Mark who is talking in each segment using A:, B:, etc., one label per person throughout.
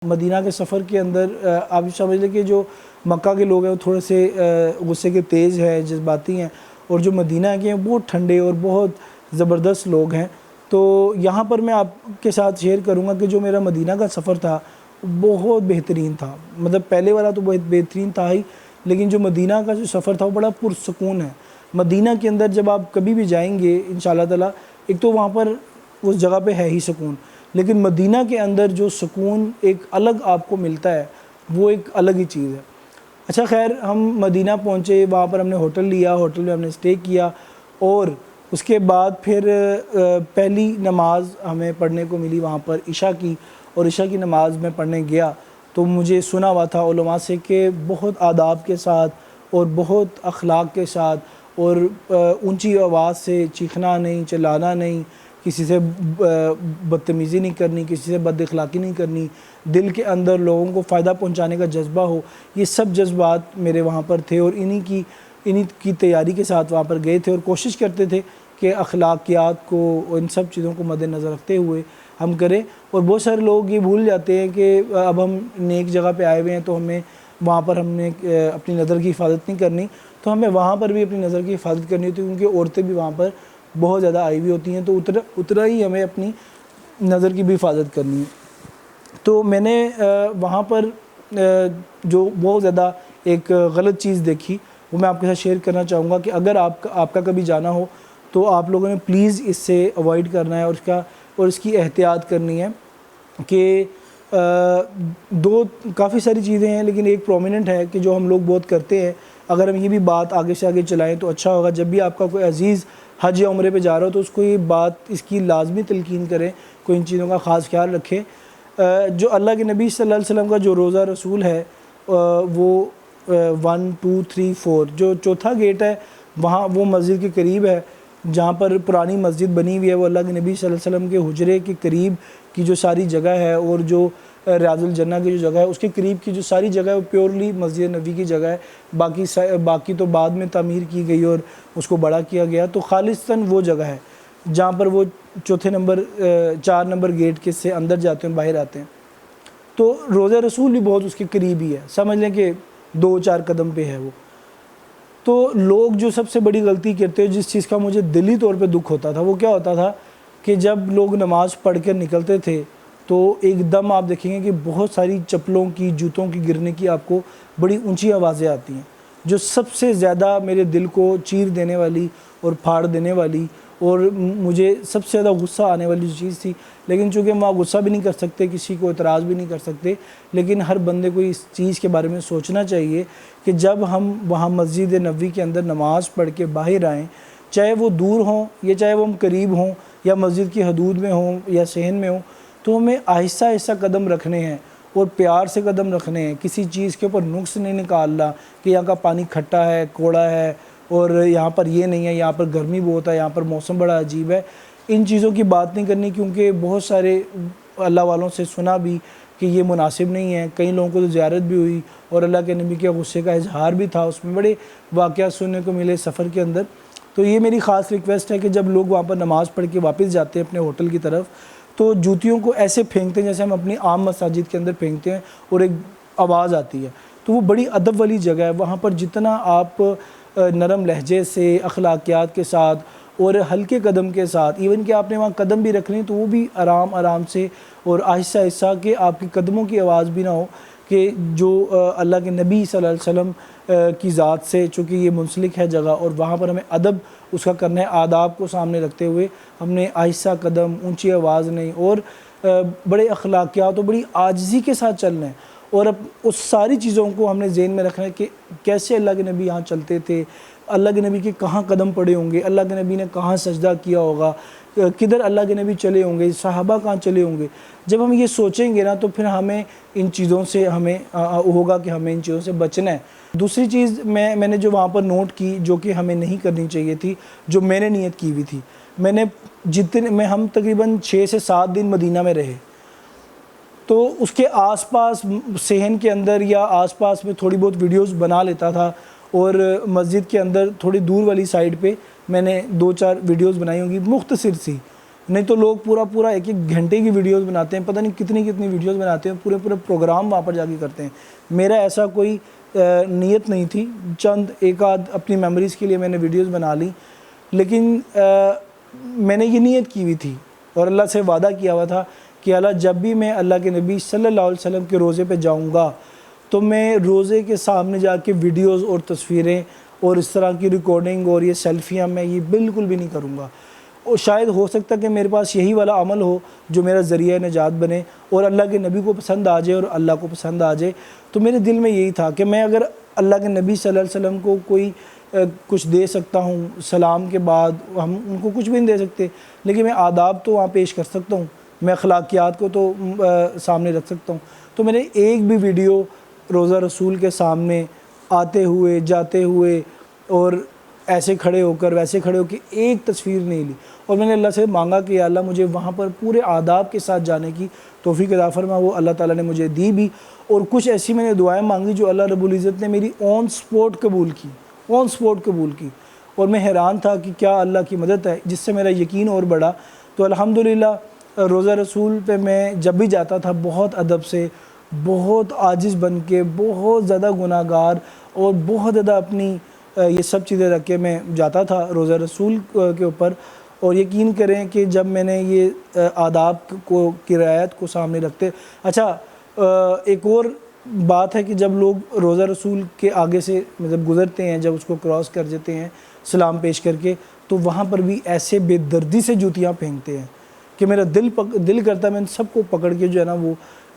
A: مدینہ کے سفر کے اندر آپ سمجھ لیں کہ جو مکہ کے لوگ ہیں وہ تھوڑے سے غصے کے تیز ہیں، جذباتی ہیں، اور جو مدینہ کے ہیں بہت ٹھنڈے اور بہت زبردست لوگ ہیں۔ تو یہاں پر میں آپ کے ساتھ شیئر کروں گا کہ جو میرا مدینہ کا سفر تھا بہت بہترین تھا، مطلب پہلے والا تو بہت بہترین تھا ہی، لیکن جو مدینہ کا جو سفر تھا وہ بڑا پرسکون ہے۔ مدینہ کے اندر جب آپ کبھی بھی جائیں گے انشاءاللہ تعالی، ایک تو وہاں پر اس جگہ پہ ہے ہی سکون، لیکن مدینہ کے اندر جو سکون ایک الگ آپ کو ملتا ہے وہ ایک الگ ہی چیز ہے۔ اچھا خیر، ہم مدینہ پہنچے، وہاں پر ہم نے ہوٹل لیا، ہوٹل میں ہم نے سٹے کیا، اور اس کے بعد پھر پہلی نماز ہمیں پڑھنے کو ملی وہاں پر عشاء کی، اور عشاء کی نماز میں پڑھنے گیا تو مجھے سنا ہوا تھا علماء سے کہ بہت آداب کے ساتھ اور بہت اخلاق کے ساتھ اور اونچی آواز سے چیخنا نہیں، چلانا نہیں، کسی سے بدتمیزی نہیں کرنی، کسی سے بد اخلاقی نہیں کرنی، دل کے اندر لوگوں کو فائدہ پہنچانے کا جذبہ ہو، یہ سب جذبات میرے وہاں پر تھے، اور انہی کی تیاری کے ساتھ وہاں پر گئے تھے، اور کوشش کرتے تھے کہ اخلاقیات کو، ان سب چیزوں کو مد نظر رکھتے ہوئے ہم کریں۔ اور بہت سارے لوگ یہ بھول جاتے ہیں کہ اب ہم نیک جگہ پہ آئے ہوئے ہیں تو ہمیں وہاں پر ہم نے اپنی نظر کی حفاظت نہیں کرنی، تو ہمیں وہاں پر بھی اپنی نظر کی حفاظت کرنی ہوتی ہے، کیونکہ عورتیں بھی وہاں پر بہت زیادہ آئی ہوئی ہوتی ہیں، تو اتنا ہی ہمیں اپنی نظر کی بھی حفاظت کرنی ہے۔ تو میں نے وہاں پر جو بہت زیادہ ایک غلط چیز دیکھی وہ میں آپ کے ساتھ شیئر کرنا چاہوں گا کہ اگر آپ کا کبھی جانا ہو تو آپ لوگوں نے پلیز اس سے اوائڈ کرنا ہے، اور اس کی احتیاط کرنی ہے کہ کافی ساری چیزیں ہیں، لیکن ایک پرومیننٹ ہے کہ جو ہم لوگ بہت کرتے ہیں، اگر ہم یہ بھی بات آگے سے آگے چلائیں تو اچھا ہوگا۔ جب بھی آپ کا کوئی عزیز حج یا عمرے پہ جا رہا ہو تو اس کو یہ بات، اس کی لازمی تلقین کریں، کوئی ان چیزوں کا خاص خیال رکھے۔ جو اللہ کے نبی صلی اللہ علیہ وسلم کا جو روضہ رسول ہے وہ 1 2 3 4 جو چوتھا گیٹ ہے وہاں، وہ مسجد کے قریب ہے، جہاں پر پرانی مسجد بنی ہوئی ہے، وہ اللہ کے نبی صلی اللہ علیہ وسلم کے حجرے کے قریب کی جو ساری جگہ ہے، اور جو ریاض الجنہ کی جو جگہ ہے اس کے قریب کی جو ساری جگہ ہے وہ پیورلی مسجد نبی کی جگہ ہے، باقی تو بعد میں تعمیر کی گئی اور اس کو بڑا کیا گیا، تو خالصتاً وہ جگہ ہے جہاں پر وہ چوتھے نمبر 4 نمبر گیٹ کے سے اندر جاتے ہیں، باہر آتے ہیں۔ تو روضہ رسول بھی بہت اس کے قریب ہی ہے، سمجھ لیں کہ 2-4 قدم پہ ہے وہ۔ تو لوگ جو سب سے بڑی غلطی کرتے ہیں، جس چیز کا مجھے دلی طور پہ دکھ ہوتا تھا، وہ کیا ہوتا تھا کہ جب لوگ نماز پڑھ کر نکلتے تھے تو ایک دم آپ دیکھیں گے کہ بہت ساری چپلوں کی، جوتوں کی گرنے کی آپ کو بڑی اونچی آوازیں آتی ہیں، جو سب سے زیادہ میرے دل کو چیر دینے والی اور پھاڑ دینے والی اور مجھے سب سے زیادہ غصہ آنے والی جو چیز تھی۔ لیکن چونکہ ہم وہاں غصہ بھی نہیں کر سکتے، کسی کو اعتراض بھی نہیں کر سکتے، لیکن ہر بندے کو اس چیز کے بارے میں سوچنا چاہیے کہ جب ہم وہاں مسجد نبوی کے اندر نماز پڑھ کے باہر آئیں، چاہے وہ دور ہوں یا چاہے وہ ہم قریب ہوں یا مسجد کی حدود میں ہوں یا صحن میں ہوں، تو ہمیں آہستہ آہستہ قدم رکھنے ہیں اور پیار سے قدم رکھنے ہیں، کسی چیز کے اوپر نقص نہیں نکالنا کہ یہاں کا پانی کھٹا ہے، کوڑا ہے، اور یہاں پر یہ نہیں ہے، یہاں پر گرمی بہت ہے، یہاں پر موسم بڑا عجیب ہے، ان چیزوں کی بات نہیں کرنی، کیونکہ بہت سارے اللہ والوں سے سنا بھی کہ یہ مناسب نہیں ہے۔ کئی لوگوں کو تو زیارت بھی ہوئی اور اللہ کے نبی کے غصے کا اظہار بھی تھا، اس میں بڑے واقعات سننے کو ملے سفر کے اندر۔ تو یہ میری خاص ریکویسٹ ہے کہ جب لوگ وہاں پر نماز پڑھ کے واپس جاتے ہیں اپنے ہوٹل کی طرف، تو جوتیوں کو ایسے پھینکتے ہیں جیسے ہم اپنی عام مساجد کے اندر پھینکتے ہیں، اور ایک آواز آتی ہے۔ تو وہ بڑی ادب والی جگہ ہے، وہاں پر جتنا آپ نرم لہجے سے، اخلاقیات کے ساتھ اور ہلکے قدم کے ساتھ، ایون کہ آپ نے وہاں قدم بھی رکھ لیں تو وہ بھی آرام آرام سے اور آہستہ آہستہ، کہ آپ کے قدموں کی آواز بھی نہ ہو، کہ جو اللہ کے نبی صلی اللہ علیہ وسلم کی ذات سے، چونکہ یہ منسلک ہے جگہ، اور وہاں پر ہمیں ادب اس کا کرنا ہے، آداب کو سامنے رکھتے ہوئے ہم نے آہستہ قدم، اونچی آواز نہیں، اور بڑے اخلاقیات اور بڑی عاجزی کے ساتھ چلنا ہے، اور اب اس ساری چیزوں کو ہم نے ذہن میں رکھنا ہے کہ کیسے اللہ کے نبی یہاں چلتے تھے، اللہ کے نبی کے کہاں قدم پڑے ہوں گے، اللہ کے نبی نے کہاں سجدہ کیا ہوگا، کدھر اللہ کے نبی چلے ہوں گے، صحابہ کہاں چلے ہوں گے۔ جب ہم یہ سوچیں گے نا تو پھر ہمیں ان چیزوں سے ہوگا کہ ہمیں ان چیزوں سے بچنا ہے۔ دوسری چیز میں نے جو وہاں پر نوٹ کی، جو کہ ہمیں نہیں کرنی چاہیے تھی، جو میں نے نیت کی ہوئی تھی، ہم تقریباً 6 سے 7 دن مدینہ میں رہے، تو اس کے آس پاس صحن کے اندر یا آس پاس میں تھوڑی بہت ویڈیوز بنا لیتا تھا، اور مسجد کے اندر تھوڑی دور والی سائڈ پہ میں نے 2-4 ویڈیوز بنائی ہوں گی، مختصر سی، نہیں تو لوگ پورا ایک گھنٹے کی ویڈیوز بناتے ہیں، پتہ نہیں کتنی ویڈیوز بناتے ہیں، پورے پروگرام وہاں پر جا کے کرتے ہیں۔ میرا ایسا کوئی نیت نہیں تھی، چند ایک آدھ اپنی میموریز کے لیے میں نے ویڈیوز بنا لی، لیکن میں نے یہ نیت کی ہوئی تھی اور اللہ سے وعدہ کیا ہوا تھا کہ اللہ جب بھی میں اللہ کے نبی صلی اللہ علیہ وسلم کے روزے پہ جاؤں گا تو میں روزے کے سامنے جا کے ویڈیوز اور تصویریں اور اس طرح کی ریکارڈنگ اور یہ سیلفیاں میں یہ بالکل بھی نہیں کروں گا، اور شاید ہو سکتا کہ میرے پاس یہی والا عمل ہو جو میرا ذریعہ نجات بنے اور اللہ کے نبی کو پسند آ جائے اور اللہ کو پسند آ جائے۔ تو میرے دل میں یہی تھا کہ میں اگر اللہ کے نبی صلی اللہ علیہ وسلم کو کوئی کچھ دے سکتا ہوں، سلام کے بعد ہم ان کو کچھ بھی نہیں دے سکتے، لیکن میں آداب تو وہاں پیش کر سکتا ہوں، میں اخلاقیات کو تو سامنے رکھ سکتا ہوں۔ تو میں نے ایک بھی ویڈیو روزہ رسول کے سامنے آتے ہوئے جاتے ہوئے اور ایسے کھڑے ہو کر ویسے کھڑے ہو کے ایک تصویر نہیں لی، اور میں نے اللہ سے مانگا کہ یا اللہ مجھے وہاں پر پورے آداب کے ساتھ جانے کی توفیق عطا فرما۔ وہ اللہ تعالیٰ نے مجھے دی بھی، اور کچھ ایسی میں نے دعائیں مانگی جو اللہ رب العزت نے میری آن سپورٹ قبول کی، اور میں حیران تھا کہ کیا اللہ کی مدد ہے، جس سے میرا یقین اور بڑھا۔ تو الحمدللہ روزہ رسول پہ میں جب بھی جاتا تھا بہت ادب سے، بہت عاجز بن کے، بہت زیادہ گناہ گار اور بہت زیادہ اپنی یہ سب چیزیں رکھ کے میں جاتا تھا روزہ رسول کے اوپر۔ اور یقین کریں کہ جب میں نے یہ آداب کی رعایت کو سامنے رکھتے، اچھا ایک اور بات ہے کہ جب لوگ روزہ رسول کے آگے سے مطلب گزرتے ہیں، جب اس کو کراس کر جاتے ہیں سلام پیش کر کے، تو وہاں پر بھی ایسے بے دردی سے جوتیاں پھینکتے ہیں کہ میرا دل کرتا ہے میں ان سب کو پکڑ کے جو ہے نا وہ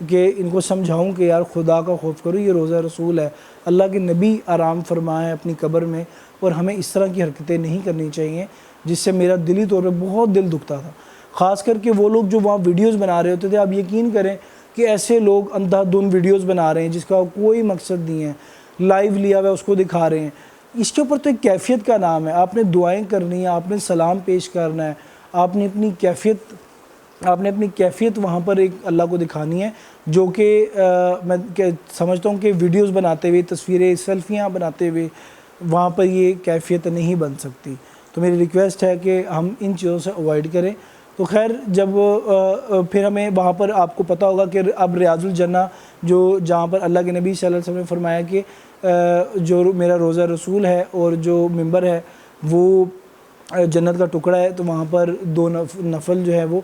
A: کہ ان کو سمجھاؤں کہ یار خدا کا خوف کرو، یہ روزہ رسول ہے، اللہ کے نبی آرام فرمائے اپنی قبر میں، اور ہمیں اس طرح کی حرکتیں نہیں کرنی چاہیے، جس سے میرا دلی طور پہ بہت دل دکھتا تھا۔ خاص کر کے وہ لوگ جو وہاں ویڈیوز بنا رہے ہوتے تھے، آپ یقین کریں کہ ایسے لوگ اندھا دھند ویڈیوز بنا رہے ہیں جس کا کوئی مقصد نہیں ہے، لائیو لیا ہوا ہے اس کو دکھا رہے ہیں۔ اس کے اوپر تو ایک کیفیت کا نام ہے، آپ نے دعائیں کرنی ہے، آپ نے سلام پیش کرنا ہے، آپ نے اپنی کیفیت وہاں پر ایک اللہ کو دکھانی ہے، جو کہ میں سمجھتا ہوں کہ ویڈیوز بناتے ہوئے، تصویریں سیلفیاں بناتے ہوئے وہاں پر یہ کیفیت نہیں بن سکتی۔ تو میری ریکویسٹ ہے کہ ہم ان چیزوں سے اوائڈ کریں۔ تو خیر جب پھر ہمیں وہاں پر آپ کو پتہ ہوگا کہ اب ریاض الجنہ جہاں پر اللہ کے نبی صلی اللہ علیہ وسلم نے فرمایا کہ جو میرا روزہ رسول ہے اور جو ممبر ہے وہ جنت کا ٹکڑا ہے، تو وہاں پر 2 نفل جو ہے وہ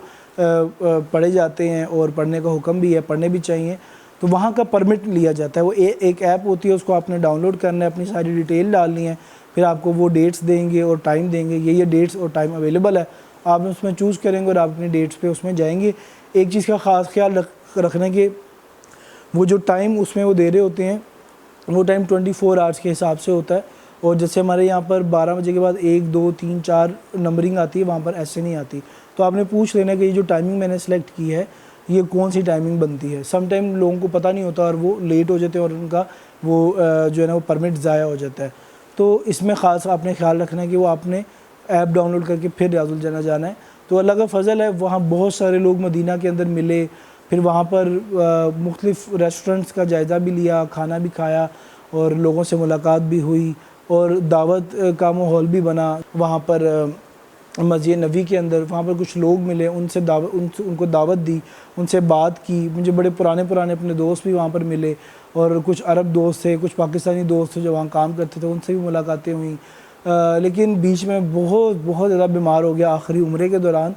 A: پڑھے جاتے ہیں، اور پڑھنے کا حکم بھی ہے، پڑھنے بھی چاہیے۔ تو وہاں کا پرمٹ لیا جاتا ہے، وہ ایک ایپ ہوتی ہے، اس کو آپ نے ڈاؤن لوڈ کرنا ہے، اپنی ساری ڈیٹیل ڈالنی ہے، پھر آپ کو وہ ڈیٹس دیں گے اور ٹائم دیں گے، یہ ڈیٹس اور ٹائم اویلیبل ہے، آپ اس میں چوز کریں گے اور آپ اپنی ڈیٹس پہ اس میں جائیں گے۔ ایک چیز کا خاص خیال رکھنا کہ وہ جو ٹائم اس میں وہ دے رہے ہوتے ہیں وہ ٹائم 24 آورس کے حساب سے ہوتا ہے، اور جیسے ہمارے یہاں پر 12 بجے کے بعد 1 2 3 4 نمبرنگ آتی ہے، وہاں پر ایسے نہیں آتی۔ تو آپ نے پوچھ لینا کہ یہ جو ٹائمنگ میں نے سلیکٹ کی ہے یہ کون سی ٹائمنگ بنتی ہے۔ سم ٹائم لوگوں کو پتہ نہیں ہوتا اور وہ لیٹ ہو جاتے ہیں اور ان کا وہ جو ہے نا وہ پرمٹ ضائع ہو جاتا ہے۔ تو اس میں خاص آپ نے خیال رکھنا ہے کہ وہ آپ نے ایپ ڈاؤن لوڈ کر کے پھر ریاض الجنہ جانا ہے۔ تو اللہ کا فضل ہے، وہاں بہت سارے لوگ مدینہ کے اندر ملے، پھر وہاں پر مختلف ریسٹورنٹس کا جائزہ بھی لیا، کھانا بھی کھایا اور لوگوں سے ملاقات بھی ہوئی، اور دعوت کا ماحول بھی بنا وہاں پر مسجد نبوی کے اندر۔ وہاں پر کچھ لوگ ملے، ان کو دعوت دی، ان سے بات کی، مجھے بڑے پرانے اپنے دوست بھی وہاں پر ملے، اور کچھ عرب دوست تھے، کچھ پاکستانی دوست تھے جو وہاں کام کرتے تھے، ان سے بھی ملاقاتیں ہوئیں۔ لیکن بیچ میں بہت زیادہ بیمار ہو گیا آخری عمرے کے دوران۔